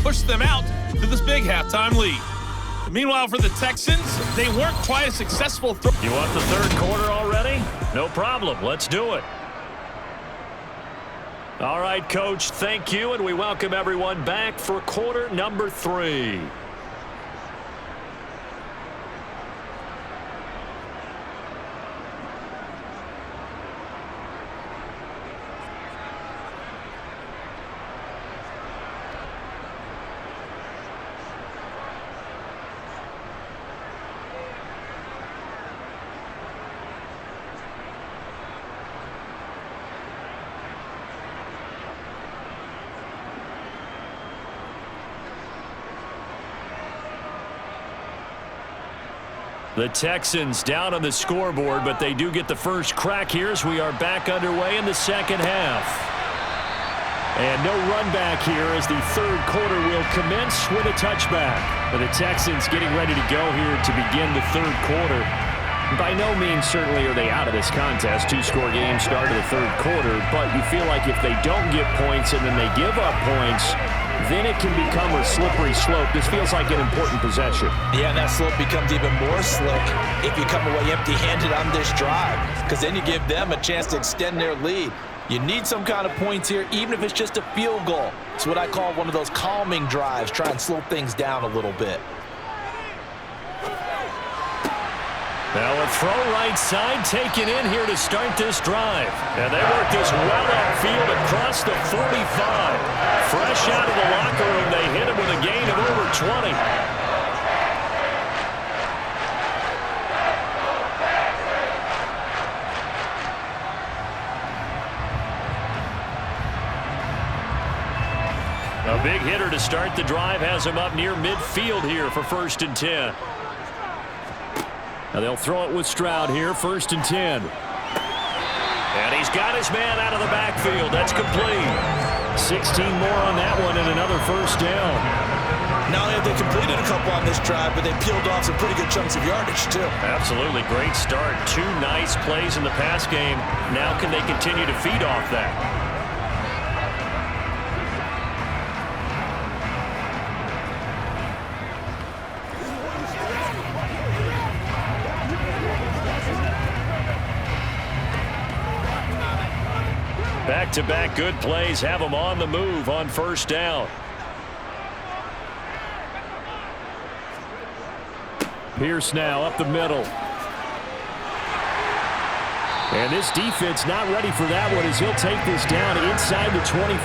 pushed them out to this big halftime lead. Meanwhile, for the Texans, they weren't quite as successful. You want the third quarter already? No problem. Let's do it. All right, Coach, thank you, and we welcome everyone back for quarter number 3. The Texans down on the scoreboard, but they do get the first crack here as we are back underway in the second half. And no run back here as the third quarter will commence with a touchback. But the Texans getting ready to go here to begin the third quarter. By no means certainly are they out of this contest. 2-score game start of the third quarter, but you feel like if they don't get points and then they give up points, then it can become a slippery slope. This feels like an important possession. Yeah, and that slope becomes even more slick if you come away empty-handed on this drive, because then you give them a chance to extend their lead. You need some kind of points here, even if it's just a field goal. It's what I call one of those calming drives. Try and slow things down a little bit. Now a throw right side taken in here to start this drive. And they work this well upfield across the 45. Fresh out of the locker room, they hit him with a gain of over 20. A big hitter to start the drive has him up near midfield here for 1st and 10. Now they'll throw it with Stroud here, 1st and 10. And he's got his man out of the backfield. That's complete. 16 more on that one and another first down. Not only have they completed a couple on this drive, but they peeled off some pretty good chunks of yardage, too. Absolutely. Great start. 2 nice plays in the pass game. Now can they continue to feed off that? Back-to-back good plays have them on the move on first down. Pierce now up the middle. And this defense not ready for that one as he'll take this down inside the 25.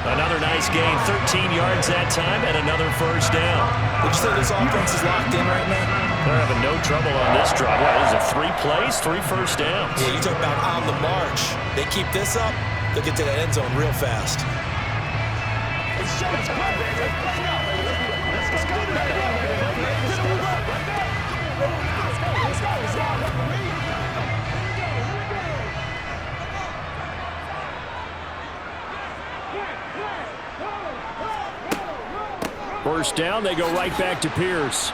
Another nice gain, 13 yards that time, and another first down. Would you say this offense is locked in right now? They're having no trouble on this drive. What is it, 3 plays, 3 first downs? Yeah, you talk about on the march. They keep this up, they'll get to the end zone real fast. First down, they go right back to Pierce.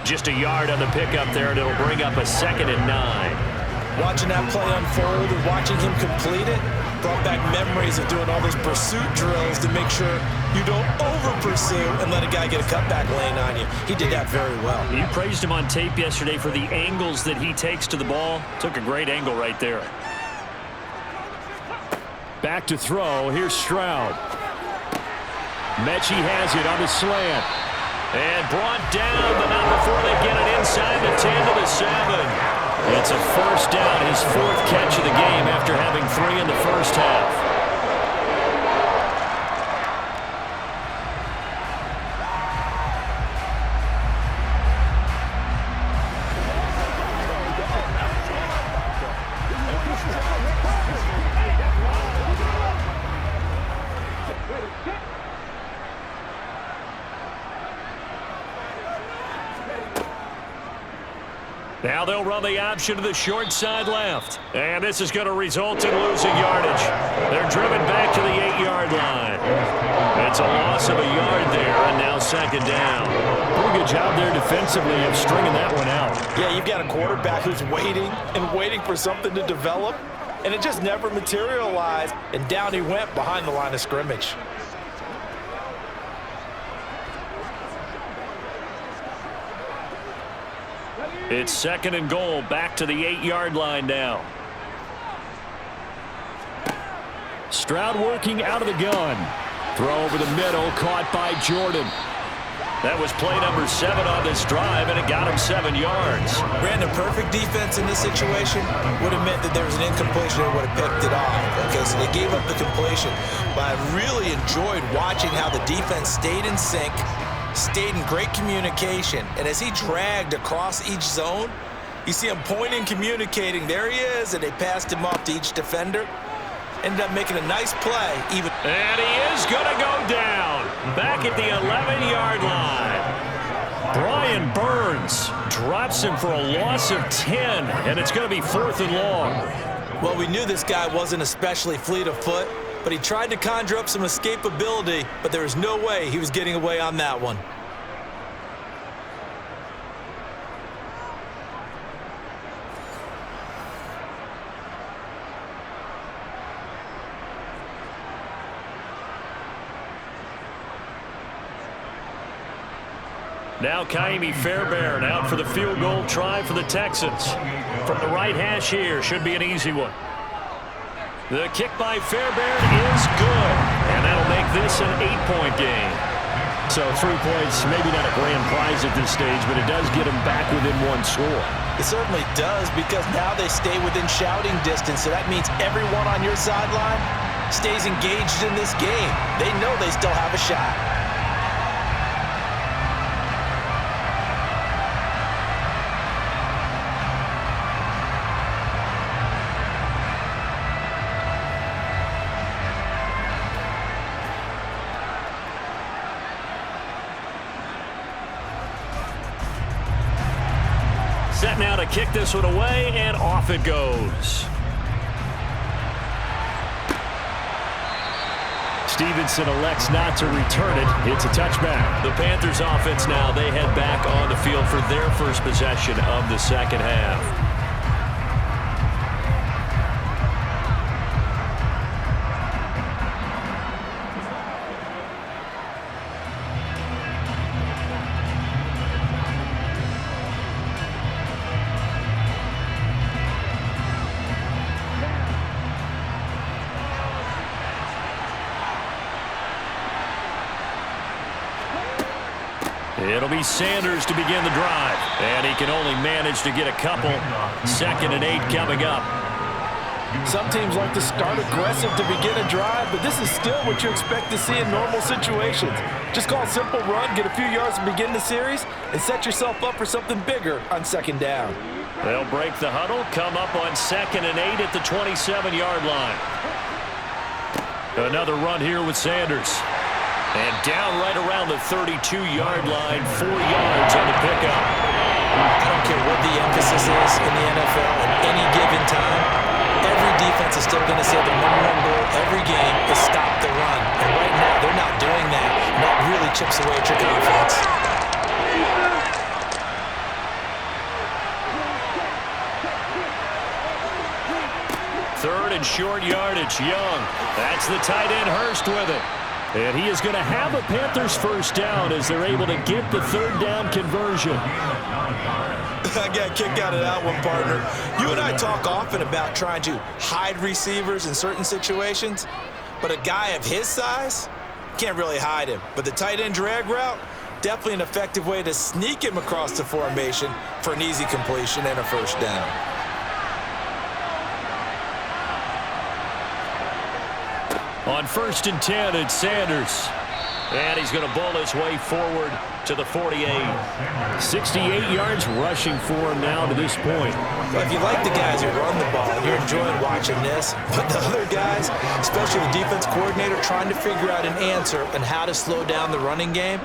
Just a yard on the pickup there, and it'll bring up a 2nd and 9. Watching that play unfold and watching him complete it brought back memories of doing all those pursuit drills to make sure you don't over-pursue and let a guy get a cutback lane on you. He did that very well. You praised him on tape yesterday for the angles that he takes to the ball. Took a great angle right there. Back to throw. Here's Stroud. Mechie has it on the slant. And brought down, but not before they get it inside the 10 to the 7. It's a first down, his 4th catch of the game after having 3 in the first half. Now they'll run the option to the short side left. And this is going to result in losing yardage. They're driven back to the 8-yard line. It's a loss of a yard there, and now 2nd down. Pretty good job there defensively of stringing that one out. Yeah, you've got a quarterback who's waiting and waiting for something to develop. and it just never materialized, and down he went behind the line of scrimmage. It's 2nd and goal, back to the 8-yard line now. Stroud working out of the gun. Throw over the middle, caught by Jordan. That was play number 7 on this drive, and it got him 7 yards. Brandon, perfect defense in this situation would have meant that there was an incompletion and would have picked it off. Okay, so they gave up the completion. But I really enjoyed watching how the defense stayed in sync, stayed in great communication. And as he dragged across each zone, you see him pointing, communicating. There he is, and they passed him off to each defender. Ended up making a nice play. And he is going to go down. Back at the 11-yard line. Brian Burns drops him for a loss of 10, and it's going to be 4th and long. Well, we knew this guy wasn't especially fleet of foot, but he tried to conjure up some escapability, but there was no way he was getting away on that one. Now Kaimi Fairbairn out for the field goal try for the Texans. From the right hash here, should be an easy one. The kick by Fairbairn is good, and that'll make this an 8-point game. So 3 points, maybe not a grand prize at this stage, but it does get them back within 1 score. It certainly does, because now they stay within shouting distance, so that means everyone on your sideline stays engaged in this game. They know they still have a shot. Set now to kick this one away, and off it goes. Stevenson elects not to return it. It's a touchback. The Panthers offense now, they head back on the field for their first possession of the second half. It'll be Sanders to begin the drive, and he can only manage to get a couple. 2nd and 8 coming up. Some teams like to start aggressive to begin a drive, but this is still what you expect to see in normal situations. Just call a simple run, get a few yards to begin the series, and set yourself up for something bigger on 2nd down. They'll break the huddle, come up on 2nd and 8 at the 27-yard line. Another run here with Sanders. And down right around the 32-yard line, 4 yards on the pickup. I don't care what the emphasis is in the NFL at any given time. Every defense is still going to say the #1 goal every game is stop the run. And right now, they're not doing that. And that really chips away at your confidence. Third and short yardage, Young. That's the tight end, Hurst, with it. And he is going to have a Panthers first down as they're able to get the 3rd down conversion. I got a kick out of that one, partner. You and I talk often about trying to hide receivers in certain situations, but a guy of his size can't really hide him. But the tight end drag route, definitely an effective way to sneak him across the formation for an easy completion and a first down. On 1st and 10, it's Sanders. And he's going to bowl his way forward to the 48. 68 yards rushing for him now to this point. Well, if you like the guys who run the ball, you're enjoying watching this. But the other guys, especially the defense coordinator, trying to figure out an answer on how to slow down the running game,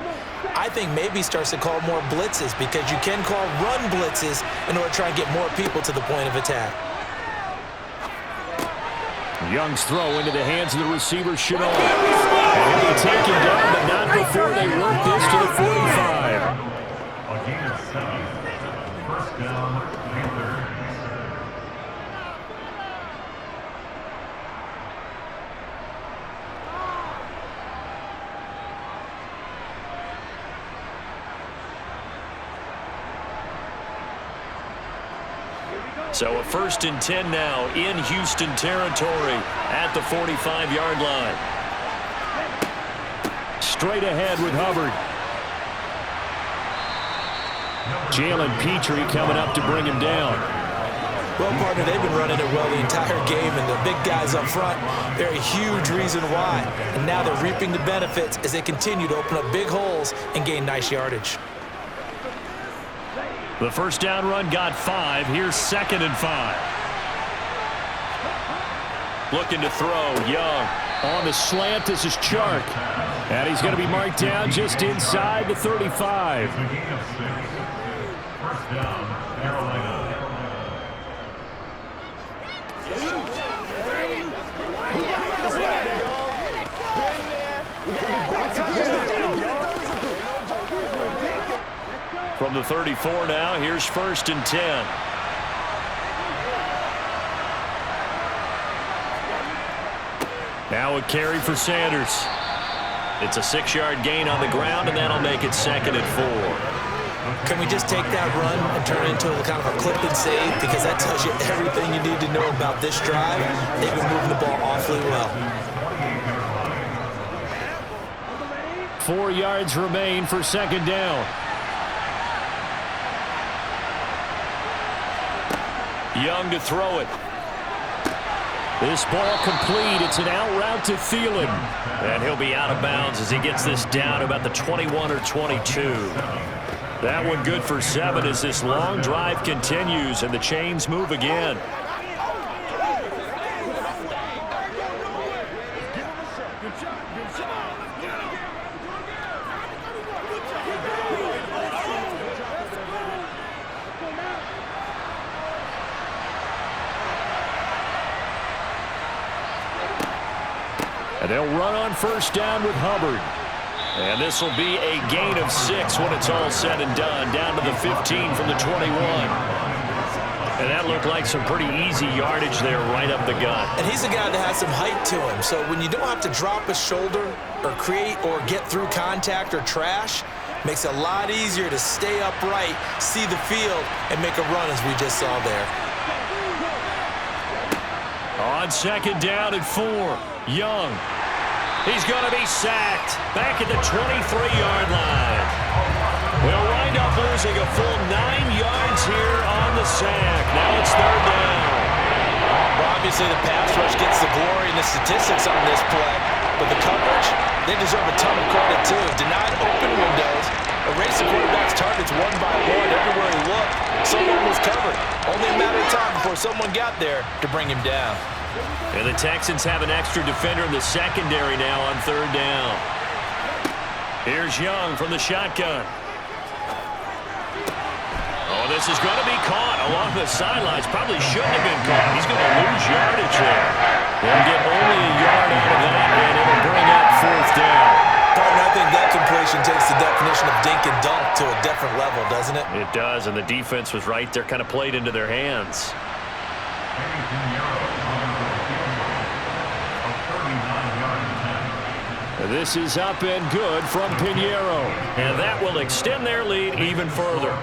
I think maybe he starts to call more blitzes, because you can call run blitzes in order to try and get more people to the point of attack. Young's throw into the hands of the receiver, Chenal. And they take him down, but not before they work this to the 45. So a 1st and 10 now in Houston territory at the 45-yard line. Straight ahead with Hubbard. Jalen Petrie coming up to bring him down. Well, partner, they've been running it well the entire game, and the big guys up front, they're a huge reason why. And now they're reaping the benefits as they continue to open up big holes and gain nice yardage. The first down run got 5. Here's 2nd and 5. Looking to throw, Young. On the slant, this is Chark. And he's going to be marked down just inside the 35. First down, Carolina. From the 34 now, here's 1st and 10. Now a carry for Sanders. It's a 6-yard gain on the ground, and that'll make it 2nd and 4. Can we just take that run and turn it into kind of a clip and save? Because that tells you everything you need to know about this drive. They've been moving the ball awfully well. 4 yards remain for 2nd down. Young to throw it. This ball complete. It's an out route to Thielen. And he'll be out of bounds as he gets this down about the 21 or 22. That one good for 7 as this long drive continues and the chains move again. And they'll run on 1st down with Hubbard. And this will be a gain of 6 when it's all said and done, down to the 15 from the 21. And that looked like some pretty easy yardage there right up the gut. And he's a guy that has some height to him, so when you don't have to drop a shoulder or create or get through contact or trash, makes it a lot easier to stay upright, see the field, and make a run as we just saw there. On 2nd down and 4, Young. He's going to be sacked back at the 23-yard line. They'll wind up losing a full 9 yards here on the sack. Now it's 3rd down. Well, obviously the pass rush gets the glory and the statistics on this play, but the coverage, they deserve a ton of credit too. Denied open windows, erased the quarterback's targets one by one. Everywhere he looked, someone was covered. Only a matter of time before someone got there to bring him down. And the Texans have an extra defender in the secondary now on 3rd down. Here's Young from the shotgun. Oh, this is going to be caught along the sidelines. Probably shouldn't have been caught. He's going to lose yardage there. They'll get only a yard out of that, and it'll bring up 4th down. Partner, I think that completion takes the definition of dink and dunk to a different level, doesn't it? It does, and the defense was right there, kind of played into their hands. This is up and good from Pinheiro. And that will extend their lead even further.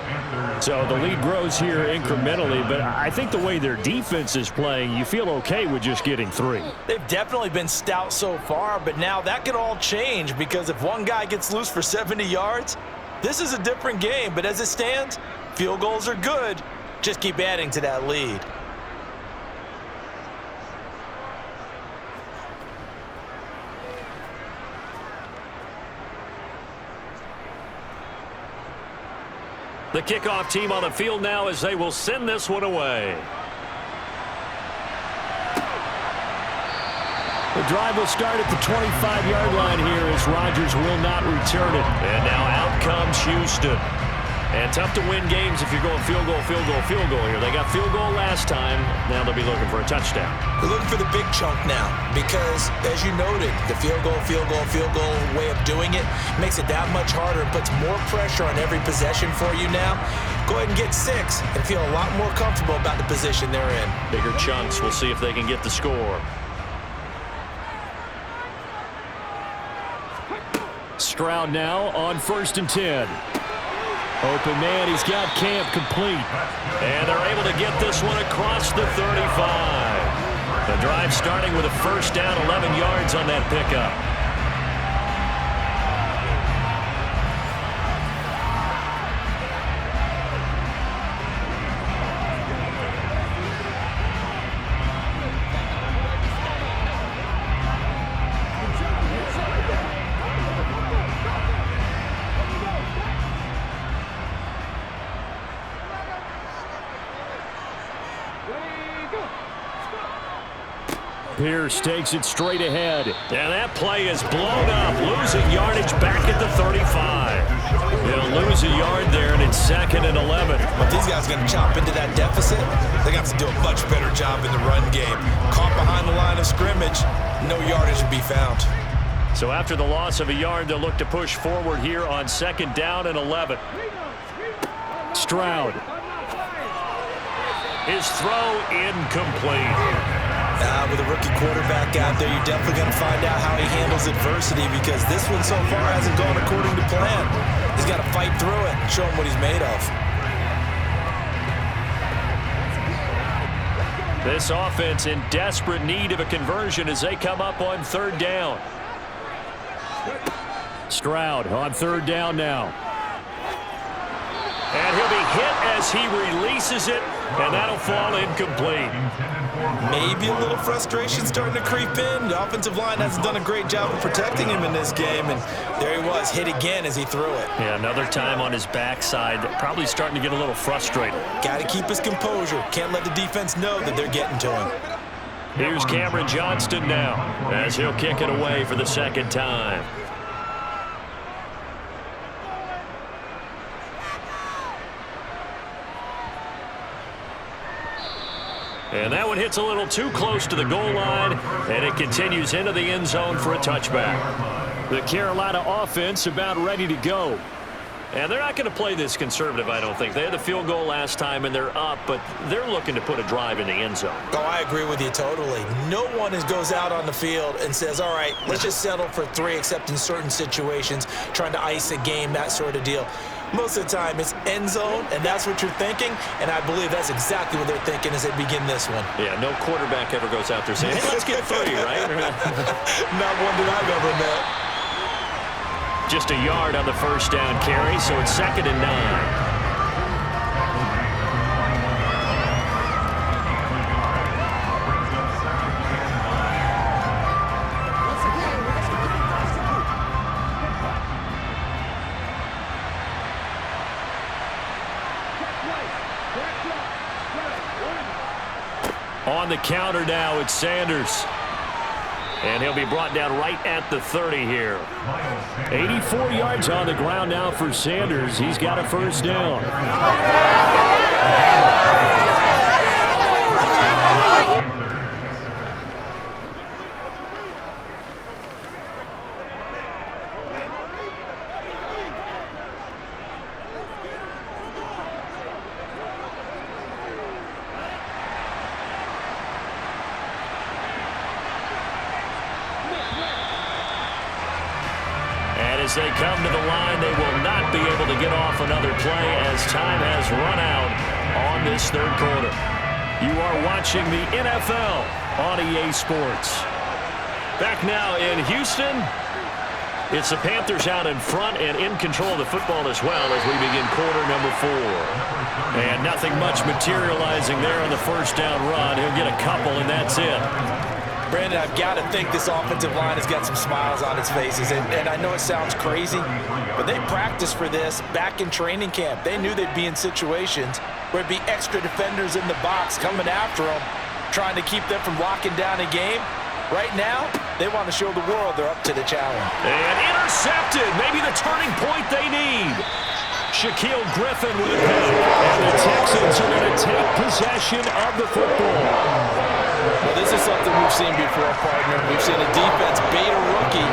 So the lead grows here incrementally, but I think the way their defense is playing, you feel okay with just getting 3. They've definitely been stout so far, but now that could all change because if one guy gets loose for 70 yards, this is a different game. But as it stands, field goals are good. Just keep adding to that lead. The kickoff team on the field now as they will send this one away. The drive will start at the 25-yard line here as Rodgers will not return it. And now out comes Houston. And tough to win games if you're going field goal, field goal, field goal here. They got field goal last time. Now they'll be looking for a touchdown. They're looking for the big chunk now because, as you noted, the field goal way of doing it makes it that much harder and puts more pressure on every possession for you now. Go ahead and get 6 and feel a lot more comfortable about the position they're in. Bigger chunks. We'll see if they can get the score. Stroud now on 1st and 10. Open man, he's got Camp complete. And they're able to get this one across the 35. The drive starting with a first down, 11 yards on that pickup. Pierce takes it straight ahead. And that play is blown up, losing yardage back at the 35. They'll lose a yard there, and it's 2nd and 11. But these guys are going to chop into that deficit. They're going to have to do a much better job in the run game. Caught behind the line of scrimmage, no yardage to be found. So after the loss of a yard, they'll look to push forward here on 2nd down and 11. Stroud. His throw incomplete. With a rookie quarterback out there, you're definitely going to find out how he handles adversity, because this one so far hasn't gone according to plan. He's got to fight through it and show him what he's made of. This offense in desperate need of a conversion as they come up on 3rd down. Stroud on 3rd down now. And he'll be hit as he releases it, and that'll fall incomplete. Maybe a little frustration starting to creep in. The offensive line hasn't done a great job of protecting him in this game, and there he was, hit again as he threw it. Yeah, another time on his backside, probably starting to get a little frustrated. Got to keep his composure. Can't let the defense know that they're getting to him. Here's Cameron Johnston now as he'll kick it away for the 2nd time. And that one hits a little too close to the goal line, and it continues into the end zone for a touchback. The Carolina offense about ready to go. And they're not going to play this conservative, I don't think. They had the field goal last time, and they're up, but they're looking to put a drive in the end zone. Oh, I agree with you totally. No one goes out on the field and says, all right, let's just settle for 3, except in certain situations, trying to ice a game, that sort of deal. Most of the time, it's end zone, and that's what you're thinking, and I believe that's exactly what they're thinking as they begin this one. Yeah, no quarterback ever goes out there saying, hey, let's get 3, right? Not one that I've ever met. Just a yard on the first down carry, so it's 2nd and 9. On the counter now, it's Sanders. And he'll be brought down right at the 30 here. 84 yards on the ground now for Sanders. He's got a first down. As they come to the line, they will not be able to get off another play as time has run out on this 3rd quarter. You are watching the NFL on EA Sports. Back now in Houston, it's the Panthers out in front and in control of the football as well as we begin quarter number 4. And nothing much materializing there on the first down run. He'll get a couple, and that's it. Brandon, I've got to think this offensive line has got some smiles on its faces. And I know it sounds crazy, but they practiced for this back in training camp. They knew they'd be in situations where it'd be extra defenders in the box coming after them, trying to keep them from locking down a game. Right now, they want to show the world they're up to the challenge. And intercepted. Maybe the turning point they need. Shaquille Griffin with a pick. And the Texans are going to take possession of the football. Well, this is something we've seen before, partner. We've seen a defense bait a rookie,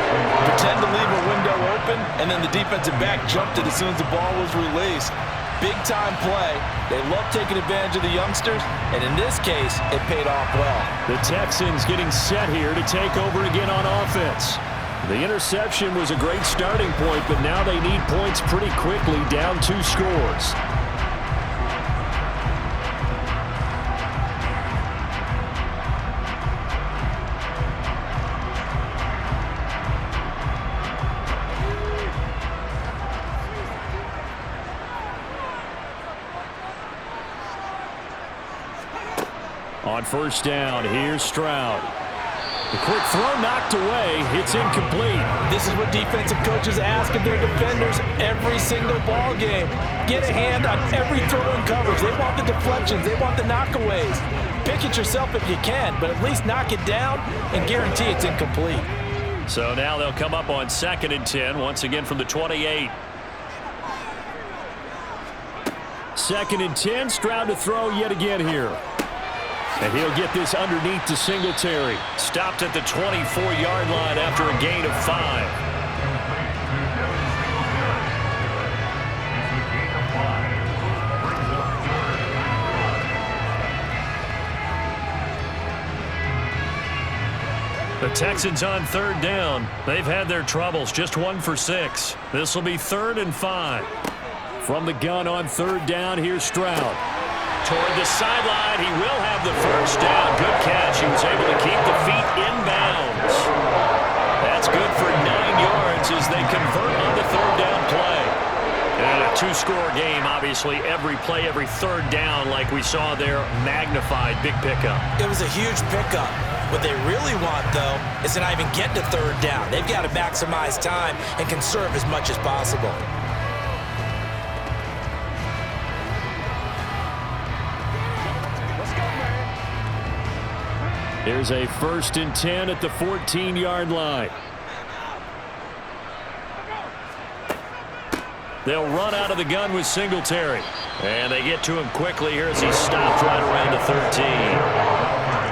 pretend to leave a window open, and then the defensive back jumped it as soon as the ball was released. Big-time play. They love taking advantage of the youngsters, and in this case, it paid off well. The Texans getting set here to take over again on offense. The interception was a great starting point, but now they need points pretty quickly, down 2 scores. On first down, here's Stroud. The quick throw knocked away. It's incomplete. This is what defensive coaches ask of their defenders every single ball game. Get a hand on every throw in coverage. They want the deflections. They want the knockaways. Pick it yourself if you can, but at least knock it down and guarantee it's incomplete. So now they'll come up on 2nd and 10, once again from the 28. 2nd and 10, Stroud to throw yet again here. And he'll get this underneath to Singletary. Stopped at the 24-yard line after a gain of 5. The Texans on 3rd down. They've had their troubles, just 1 for 6. This will be 3rd and 5. From the gun on 3rd down, here's Stroud. Toward the sideline, he will have the first down. Good catch. He was able to keep the feet inbounds. That's good for 9 yards as they convert on the 3rd down play. And a 2-score game, obviously, every play, every 3rd down, like we saw there, magnified, big pickup. It was a huge pickup. What they really want, though, is to not even get to 3rd down. They've got to maximize time and conserve as much as possible. Here's a 1st and 10 at the 14-yard line. They'll run out of the gun with Singletary. And they get to him quickly here as he stopped right around the 13.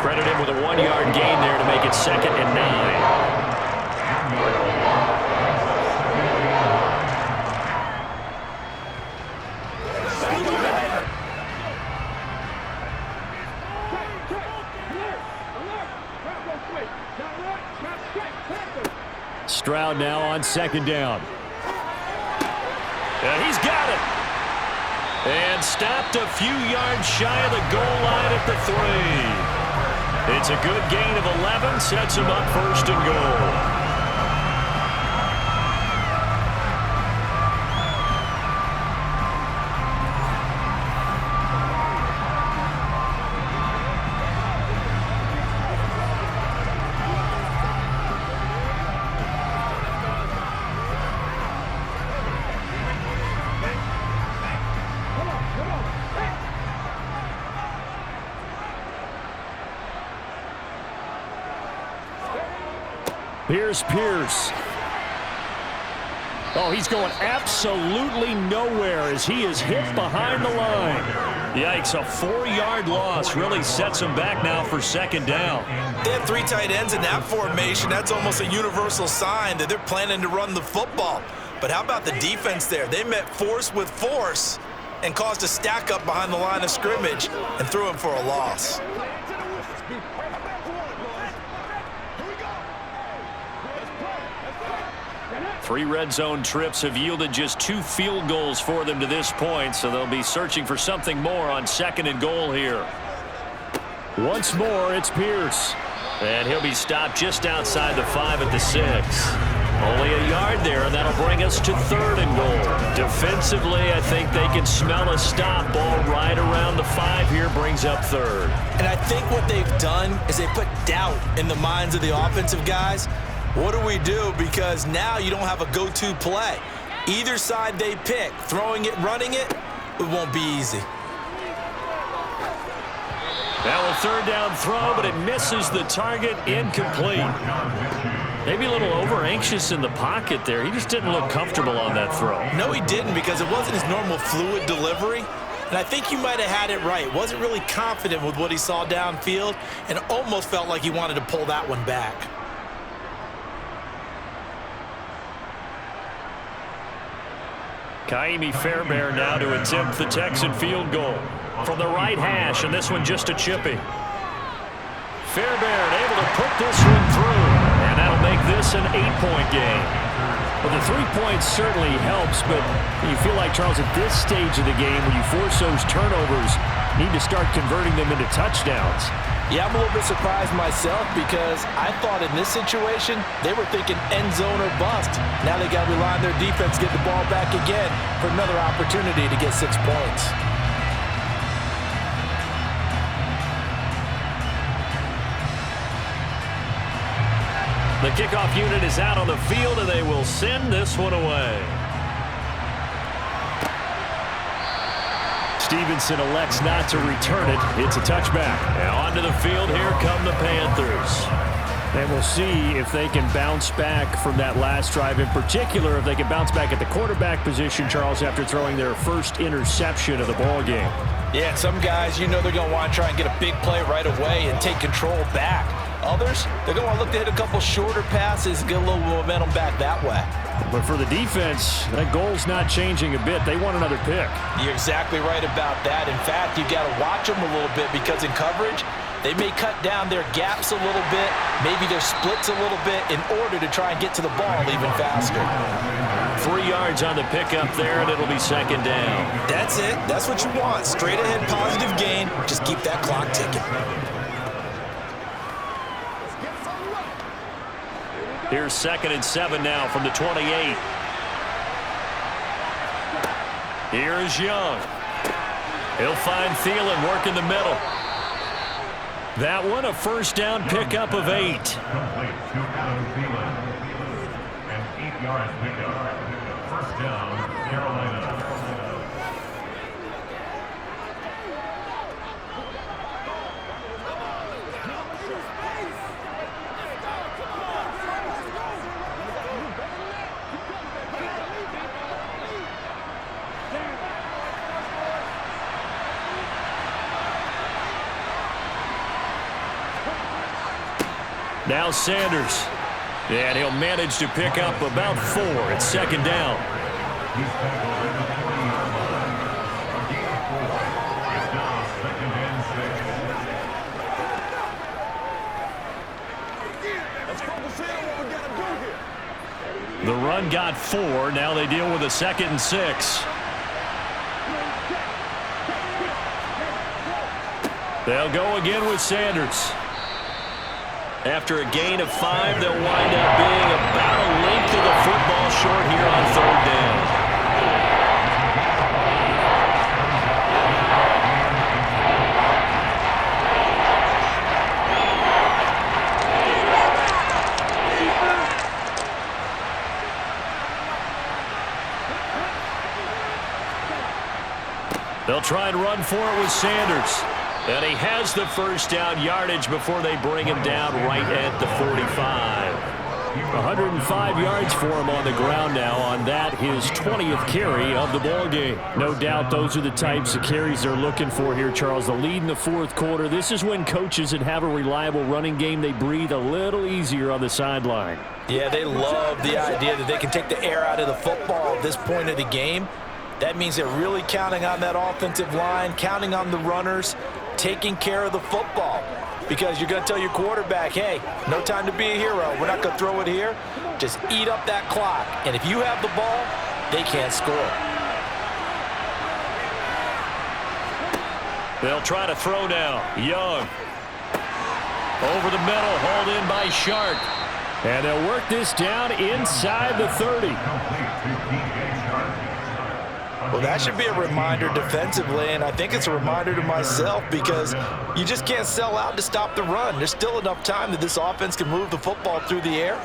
Credit him with a 1-yard gain there to make it 2nd and 9. Stroud now on 2nd down. And he's got it. And stopped a few yards shy of the goal line at the 3. It's a good gain of 11. Sets him up 1st and goal. Here's Pierce. Oh, he's going absolutely nowhere as he is hit behind the line. Yikes, a 4-yard loss really sets him back now for 2nd down. They have 3 tight ends in that formation. That's almost a universal sign that they're planning to run the football. But how about the defense there? They met force with force and caused a stack up behind the line of scrimmage and threw him for a loss. 3 red zone trips have yielded just 2 field goals for them to this point, so they'll be searching for something more on 2nd and goal here. Once more, it's Pierce. And he'll be stopped just outside the 5 at the 6. Only a yard there, and that'll bring us to 3rd and goal. Defensively, I think they can smell a stop. Ball right around the 5 here brings up 3rd. And I think what they've done is they put doubt in the minds of the offensive guys. What do we do? Because now you don't have a go-to play. Either side they pick, throwing it, running it, it won't be easy. Now a 3rd down throw, but it misses the target, incomplete. Maybe a little over-anxious in the pocket there. He just didn't look comfortable on that throw. No, he didn't, because it wasn't his normal fluid delivery. And I think you might have had it right. Wasn't really confident with what he saw downfield and almost felt like he wanted to pull that one back. Kaimi Fairbairn now to attempt the Texan field goal from the right hash, and this one just a chippy. Fairbairn able to put this one through, and that'll make make this an 8-point game. Well, the 3 points certainly helps, but you feel like, Charles, at this stage of the game, when you force those turnovers, you need to start converting them into touchdowns. Yeah, I'm a little bit surprised myself because I thought in this situation, they were thinking end zone or bust. Now they got to rely on their defense to get the ball back again for another opportunity to get 6 points. The kickoff unit is out on the field, and they will send this one away. Stevenson elects not to return it. It's a touchback. Now onto the field. Here come the Panthers. And we'll see if they can bounce back from that last drive. In particular, if they can bounce back at the quarterback position, Charles, after throwing their first interception of the ball game. Yeah, and some guys, you know they're going to want to try and get a big play right away and take control back. Others, they're going to want to look to hit a couple shorter passes, get a little momentum back that way. But for the defense, that goal's not changing a bit. They want another pick. You're exactly right about that. In fact, you got to watch them a little bit because in coverage, they may cut down their gaps a little bit, maybe their splits a little bit in order to try and get to the ball even faster. 3 yards on the pickup there, and it'll be second down. That's it. That's what you want. Straight ahead positive gain. Just keep that clock ticking. Here's 2nd and 7 now from the 28. Here is Young. He'll find Thielen, work in the middle. That one, a first down pickup of 8. Complete to Adam Thielen. And 8 yards pickup. First down, Carolina. Now Sanders. And he'll manage to pick up about 4. It's second down. He's tackled at the 40-yard line. A gain of 4. It's now 2nd and 6. Let's focus in on what we got to do here. The run got 4. Now they deal with a 2nd and 6. They'll go again with Sanders. After a gain of 5, they'll wind up being about a length of the football short here on 3rd down. They'll try and run for it with Sanders. And he has the first down yardage before they bring him down right at the 45. 105 yards for him on the ground now on that, his 20th carry of the ball game. No doubt those are the types of carries they're looking for here, Charles. The lead in the 4th quarter. This is when coaches that have a reliable running game, they breathe a little easier on the sideline. Yeah, they love the idea that they can take the air out of the football at this point of the game. That means they're really counting on that offensive line, counting on the runners, taking care of the football, because you're going to tell your quarterback, hey, no time to be a hero. We're not going to throw it here. Just eat up that clock. And if you have the ball, they can't score. They'll try to throw now. Young. Over the middle, hauled in by Shark. And they'll work this down inside the 30. Well, that should be a reminder defensively, and I think it's a reminder to myself because you just can't sell out to stop the run. There's still enough time that this offense can move the football through the air,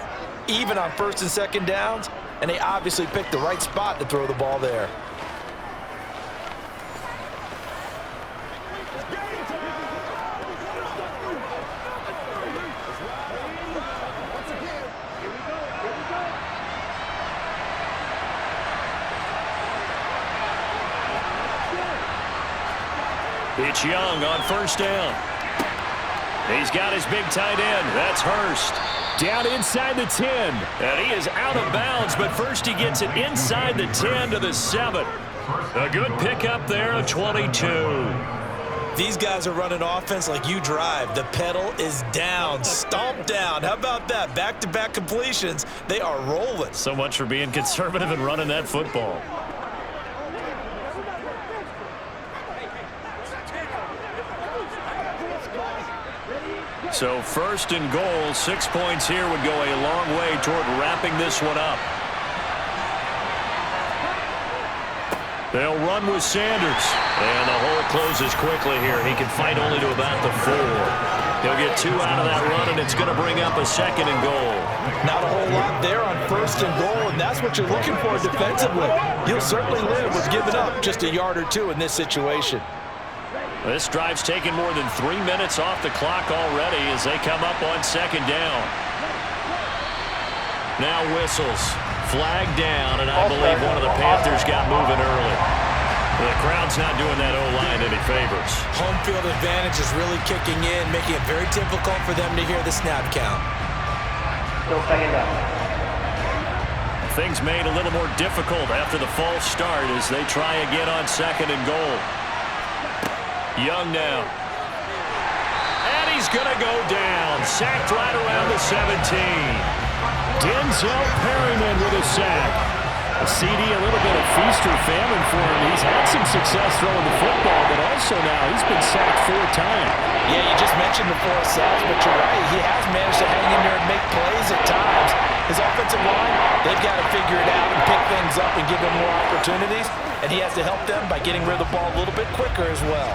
even on 1st and 2nd downs, and they obviously picked the right spot to throw the ball there. It's Young on first down. He's got his big tight end. That's Hurst. Down inside the 10. And he is out of bounds, but first he gets it inside the 10 to the 7. A good pickup there of 22. these guys are running offense like you drive, the pedal is down, stomp down. How about that? Back-to-back completions. They are rolling. So much for being conservative and running that football. So first and goal, 6 points here would go a long way toward wrapping this one up. They'll run with Sanders. And the hole closes quickly here. He can fight only to about the 4. He'll get 2 out of that run, and it's going to bring up a second and goal. Not a whole lot there on first and goal, and that's what you're looking for defensively. You'll certainly live with giving up just a yard or 2 in this situation. This drive's taken more than 3 minutes off the clock already as they come up on second down. Now whistles. Flag down, and I believe one of the Panthers got moving early. The crowd's not doing that O-line any favors. Home field advantage is really kicking in, making it very difficult for them to hear the snap count. Still second down. Things made a little more difficult after the false start as they try again on second and goal. Young now. And he's going to go down. Sacked right around the 17. Denzel Perryman with a sack. A CD, a little bit of feast or famine for him. He's had some success throwing the football, but also now he's been sacked 4 times. Yeah, you just mentioned the 4 sacks, but you're right. He has managed to hang in there and make plays at times. His offensive line, they've got to figure it out and pick things up and give him more opportunities, and he has to help them by getting rid of the ball a little bit quicker as well.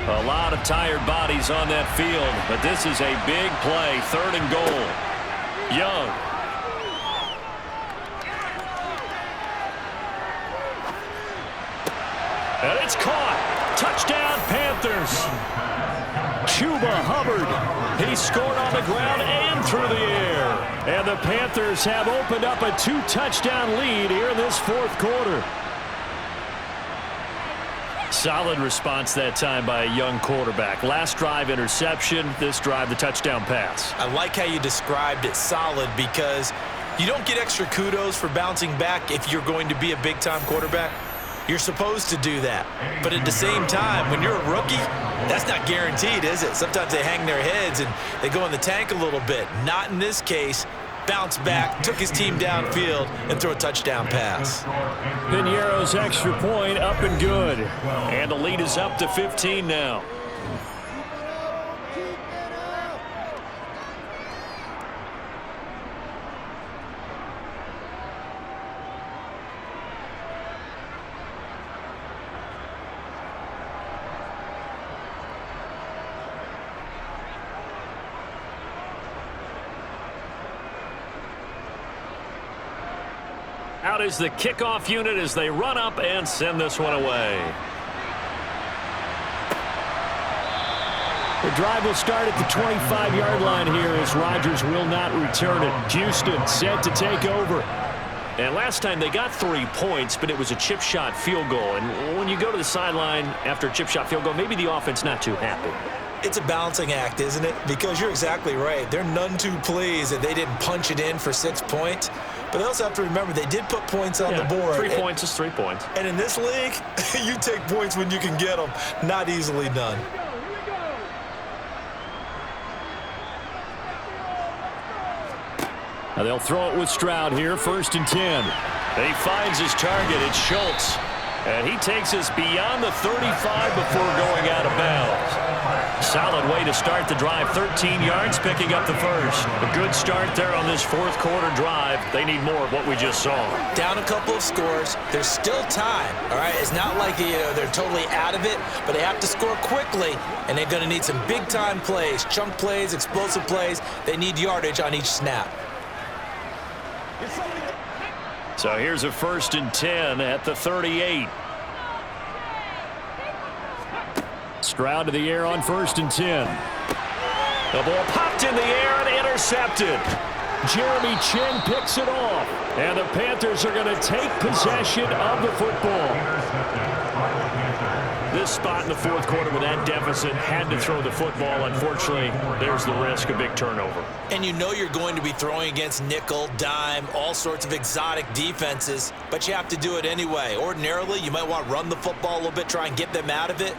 A lot of tired bodies on that field, but this is a big play, third and goal. Young. And it's caught. Touchdown, Panthers. Chuba Hubbard. He scored on the ground and through the air. And the Panthers have opened up a 2-touchdown lead here in this fourth quarter. Solid response that time by a young quarterback. Last drive, interception. This drive, the touchdown pass. I like how you described it, solid, because you don't get extra kudos for bouncing back if you're going to be a big-time quarterback. You're supposed to do that. But at the same time, when you're a rookie, that's not guaranteed, is it? Sometimes they hang their heads and they go in the tank a little bit. Not in this case. Bounced back, took his team downfield, and threw a touchdown pass. Piñeiro's extra point up and good. And the lead is up to 15 now. Out is the kickoff unit as they run up and send this one away. The drive will start at the 25-yard line here as Rodgers will not return it. Houston set to take over. And last time they got 3 points, but it was a chip shot field goal. And when you go to the sideline after a chip shot field goal, maybe the offense not too happy. It's a balancing act, isn't it? Because you're exactly right. They're none too pleased that they didn't punch it in for 6 points. But they also have to remember they did put points on the board. 3 points is 3 points. And in this league, you take points when you can get them. Not easily done. Now they'll throw it with Stroud here, 1st and 10. He finds his target. It's Schultz. And he takes us beyond the 35 before going out of bounds. Solid way to start the drive. 13 yards, picking up the first. A good start there on this fourth quarter drive. They need more of what we just saw. Down a couple of scores. There's still time, all right? It's not like they're totally out of it, but they have to score quickly, and they're going to need some big-time plays, chunk plays, explosive plays. They need yardage on each snap. So here's a 1st and 10 at the 38. Stroud to the air on 1st and 10. The ball popped in the air and intercepted. Jeremy Chin picks it off. And the Panthers are going to take possession of the football. this spot in the fourth quarter with that deficit, had to throw the football. Unfortunately, there's the risk of big turnover. And you know you're going to be throwing against nickel, dime, all sorts of exotic defenses, but you have to do it anyway. Ordinarily, you might want to run the football a little bit, try and get them out of it.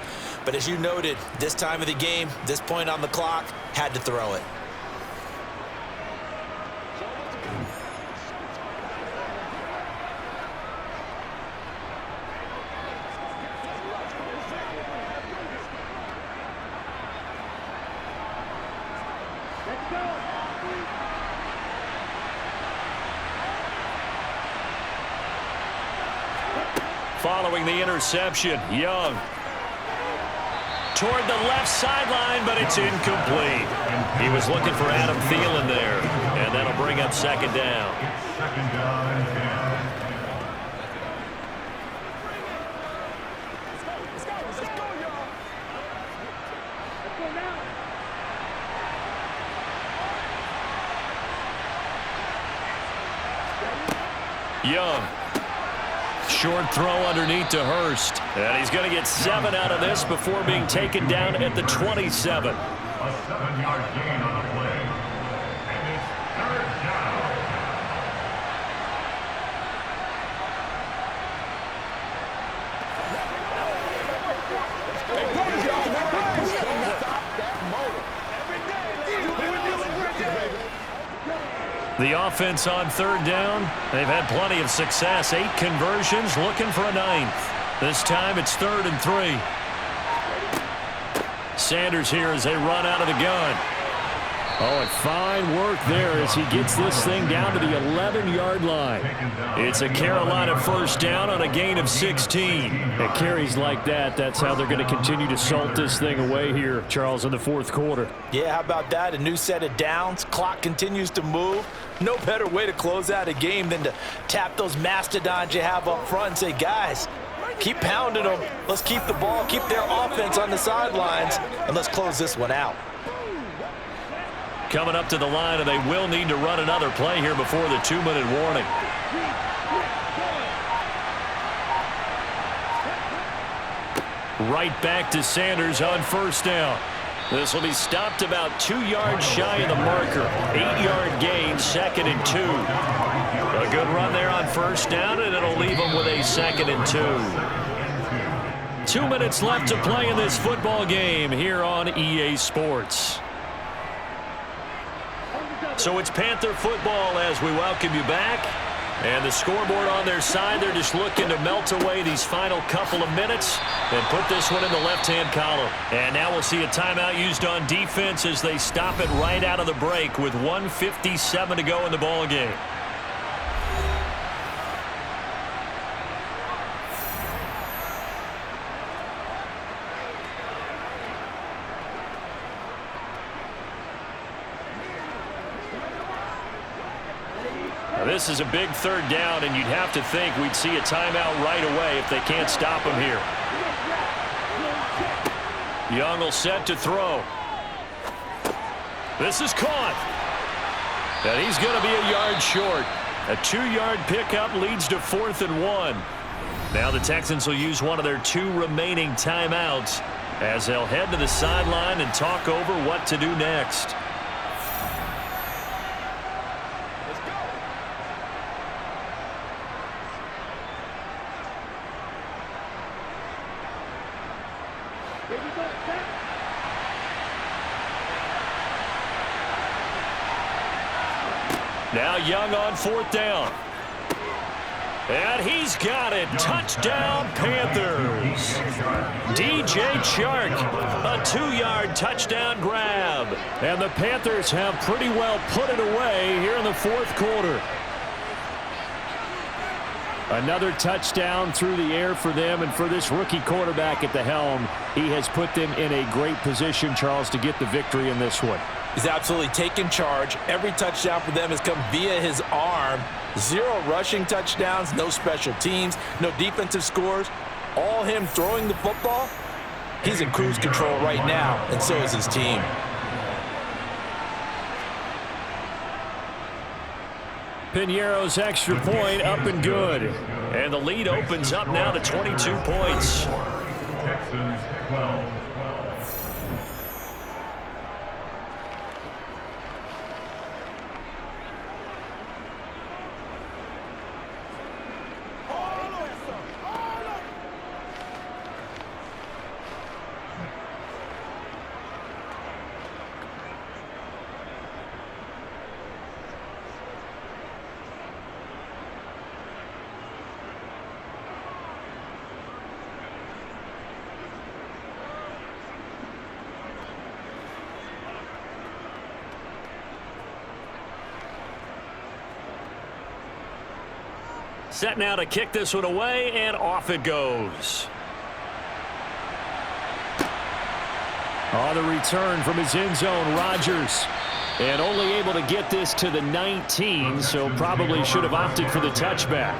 But as you noted, this time of the game, this point on the clock, had to throw it. Following the interception, Young toward the left sideline, but it's incomplete. He was looking for Adam Thielen there, and that'll bring up second down. Second down and 10. Young. Short throw underneath to Hurst. And he's going to get 7 out of this before being taken down at the 27. A 7-yard gain on the play. And it's third down. The offense on third down, they've had plenty of success. 8 conversions, looking for a 9th. This time it's 3rd and 3. Sanders here as they run out of the gun. Oh, and fine work there as he gets this thing down to the 11-yard line. It's a Carolina first down on a gain of 16. At carries like that, that's how they're going to continue to salt this thing away here, Charles, in the fourth quarter. Yeah, how about that? A new set of downs. Clock continues to move. No better way to close out a game than to tap those mastodons you have up front and say, guys, keep pounding them. Let's keep the ball, keep their offense on the sidelines, and let's close this one out. Coming up to the line, and they will need to run another play here before the 2-minute warning. Right back to Sanders on first down. This will be stopped about 2 yards shy of the marker. 8-yard gain, 2nd and 2. A good run there on first down, and it'll leave them with a 2nd and 2. 2 minutes left to play in this football game here on EA Sports. So it's Panther football as we welcome you back. And the scoreboard on their side, they're just looking to melt away these final couple of minutes and put this one in the left-hand column. And now we'll see a timeout used on defense as they stop it right out of the break with 1:57 to go in the ball game. This is a big third down, and you'd have to think we'd see a timeout right away if they can't stop him here. Young will set to throw. This is caught. And he's going to be a yard short. A 2-yard pickup leads to 4th and 1. Now the Texans will use one of their 2 remaining timeouts as they'll head to the sideline and talk over what to do next. Now Young on 4th down. And he's got it. Touchdown, Panthers. DJ Chark, a 2-yard touchdown grab. And the Panthers have pretty well put it away here in the fourth quarter. Another touchdown through the air for them, and for this rookie quarterback at the helm, he has put them in a great position, Charles, to get the victory in this one. He's absolutely taken charge. Every touchdown for them has come via his arm. 0 rushing touchdowns, no special teams, no defensive scores. All him throwing the football. He's in cruise control right now, and so is his team. Piñeiro's extra point up and good. And the lead opens up now to 22 points. Texans 12. Set now to kick this one away, and off it goes. On the return from his end zone, Rodgers. And only able to get this to the 19, so probably should have opted for the touchback.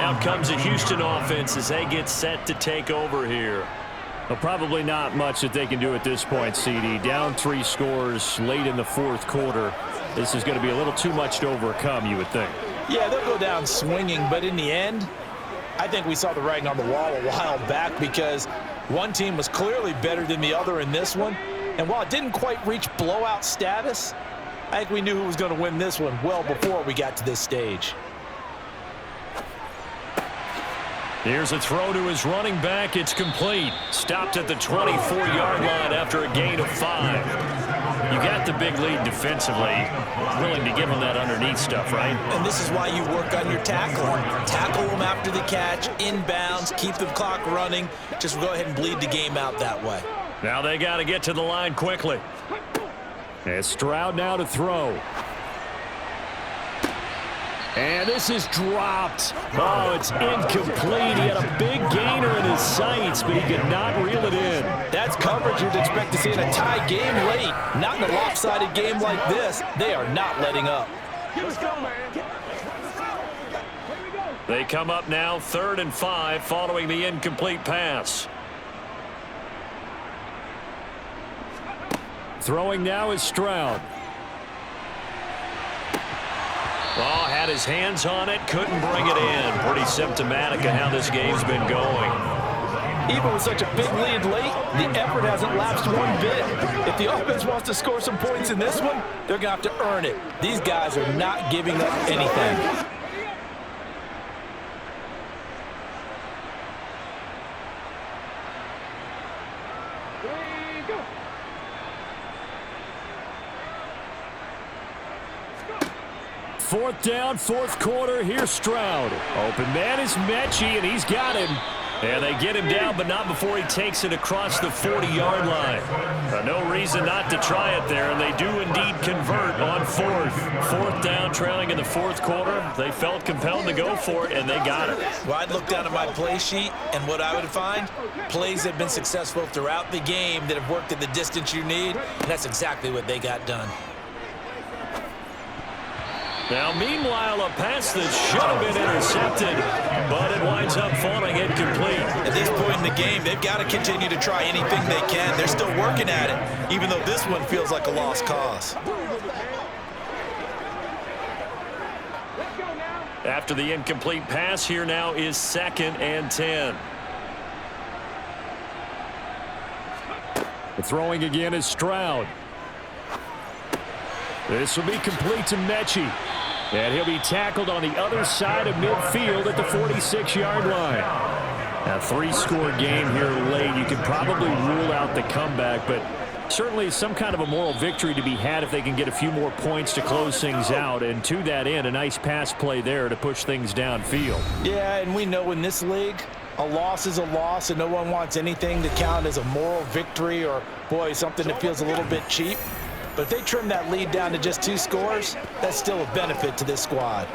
Out comes the Houston offense as they get set to take over here. Well, probably not much that they can do at this point, CD. Down 3 scores late in the fourth quarter. This is going to be a little too much to overcome, you would think. Yeah, they'll go down swinging, but in the end, I think we saw the writing on the wall a while back because one team was clearly better than the other in this one. And while it didn't quite reach blowout status, I think we knew who was going to win this one well before we got to this stage. Here's a throw to his running back. It's complete. Stopped at the 24-yard line after a gain of 5. You got the big lead defensively. Willing to give them that underneath stuff, right? And this is why you work on your tackling. Tackle them after the catch, inbounds, keep the clock running. Just go ahead and bleed the game out that way. Now they got to get to the line quickly. And Stroud now to throw. And this is dropped. Oh, it's incomplete. He had a big gainer in his sights, but he could not reel it in. That's coverage you'd expect to see in a tie game late. Not in a lopsided game like this. They are not letting up. They come up now 3rd and 5 following the incomplete pass. Throwing now is Stroud. Oh, had his hands on it, couldn't bring it in. Pretty symptomatic of how this game's been going. Even with such a big lead late, the effort hasn't lapsed one bit. If the offense wants to score some points in this one, they're going to have to earn it. These guys are not giving up anything. Fourth down, fourth quarter. Here's Stroud. Open man is Mechie, and he's got him. And they get him down, but not before he takes it across the 40-yard line. No reason not to try it there, and they do indeed convert on fourth. Fourth down, trailing in the fourth quarter. They felt compelled to go for it, and they got it. Well, I'd look down at my play sheet, and what I would find, plays have been successful throughout the game that have worked at the distance you need, and that's exactly what they got done. Now, meanwhile, a pass that should have been intercepted, but it winds up falling incomplete. At this point in the game, they've got to continue to try anything they can. They're still working at it, even though this one feels like a lost cause. After the incomplete pass, here now is 2nd and 10. The throwing again is Stroud. This will be complete to Mechie. And he'll be tackled on the other side of midfield at the 46-yard line. A 3-score game here late. You could probably rule out the comeback, but certainly some kind of a moral victory to be had if they can get a few more points to close things out. And to that end, a nice pass play there to push things downfield. Yeah, and we know in this league, a loss is a loss, and no one wants anything to count as a moral victory or, boy, something that feels a little bit cheap. But if they trim that lead down to just 2 scores, that's still a benefit to this squad.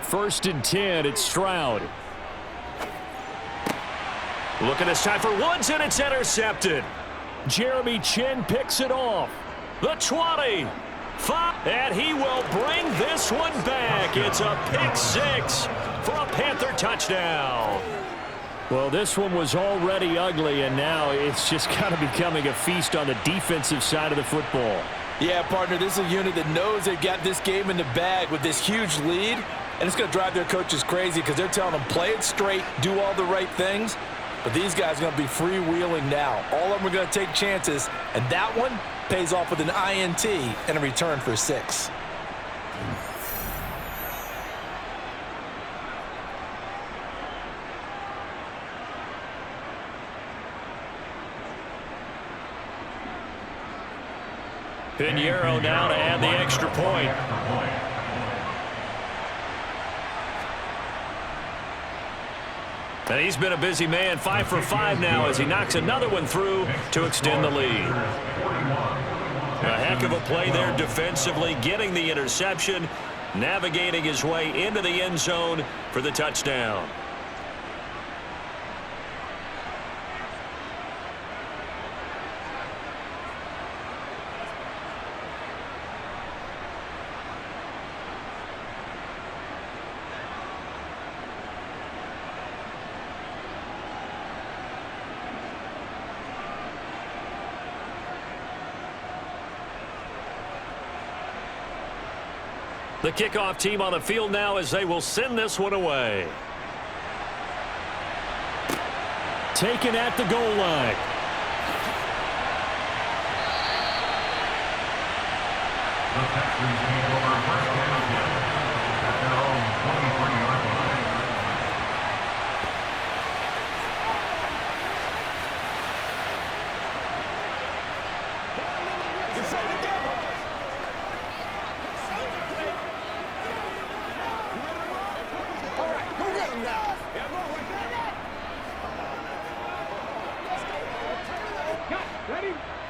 First and 10, it's Stroud. Looking this time for Woods, and it's intercepted. Jeremy Chin picks it off. The 20. 5, and he will bring this one back. It's a pick 6 for a Panther touchdown. Well, this one was already ugly, and now it's just kind of becoming a feast on the defensive side of the football. Yeah, partner, this is a unit that knows they've got this game in the bag with this huge lead, and it's going to drive their coaches crazy because they're telling them play it straight, do all the right things, but these guys are going to be freewheeling now. All of them are going to take chances, and that one pays off with an INT and a return for 6. Pinheiro now to add the extra point. And he's been a busy man, 5 for 5 now as he knocks another one through to extend the lead. A heck of a play there defensively, getting the interception, navigating his way into the end zone for the touchdown. The kickoff team on the field now as they will send this one away. Taken at the goal line. The Texans take over first down at their own 23-yard line.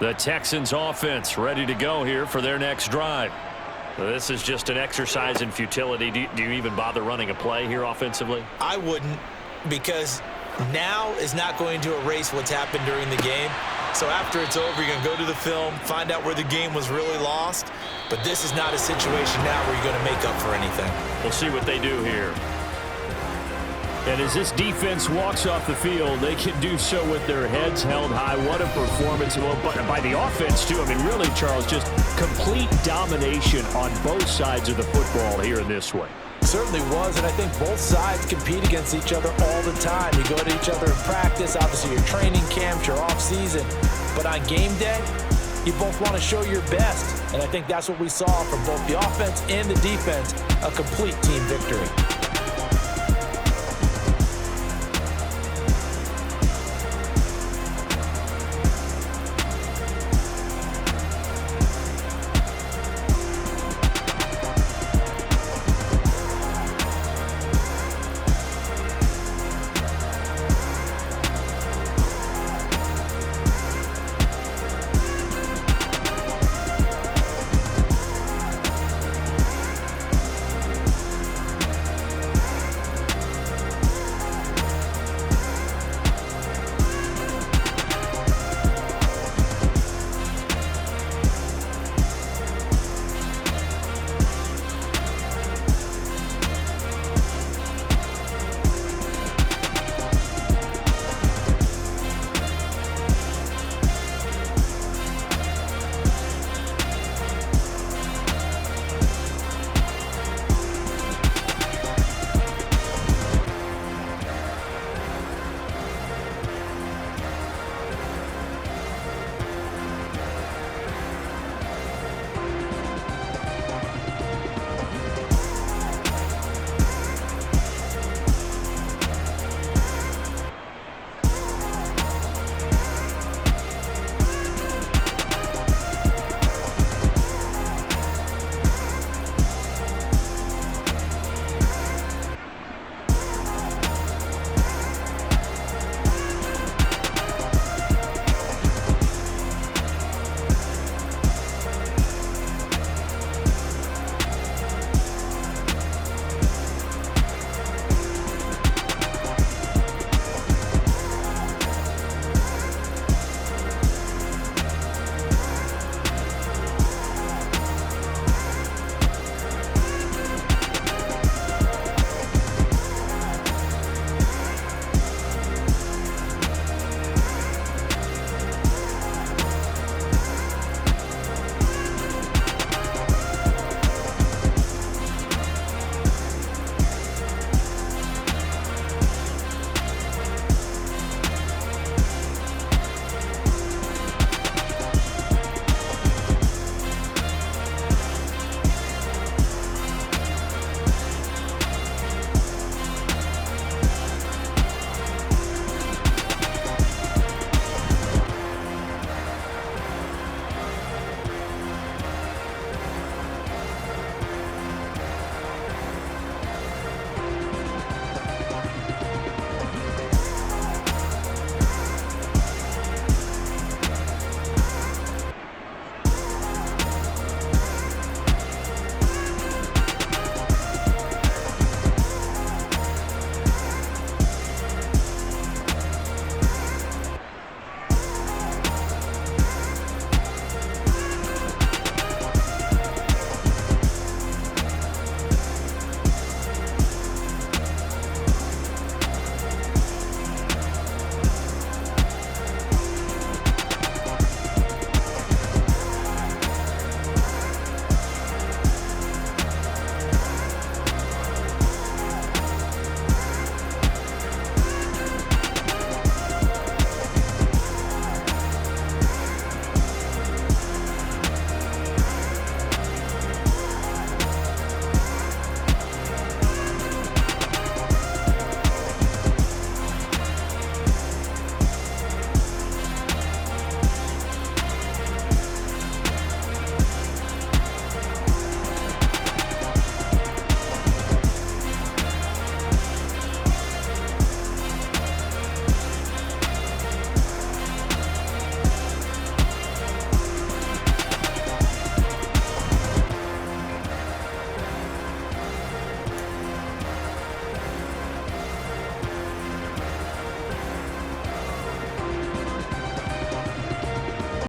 The Texans offense ready to go here for their next drive. This is just an exercise in futility. Do you even bother running a play here offensively? I wouldn't, because now is not going to erase what's happened during the game. So after it's over, you're going to go to the film, find out where the game was really lost. But this is not a situation now where you're going to make up for anything. We'll see what they do here. And as this defense walks off the field, they can do so with their heads held high. What a performance by the offense, too. I mean, really, Charles, just complete domination on both sides of the football here in this one. Certainly was, and I think both sides compete against each other all the time. You go to each other in practice, obviously your training camps, your off-season. But on game day, you both want to show your best. And I think that's what we saw from both the offense and the defense, a complete team victory.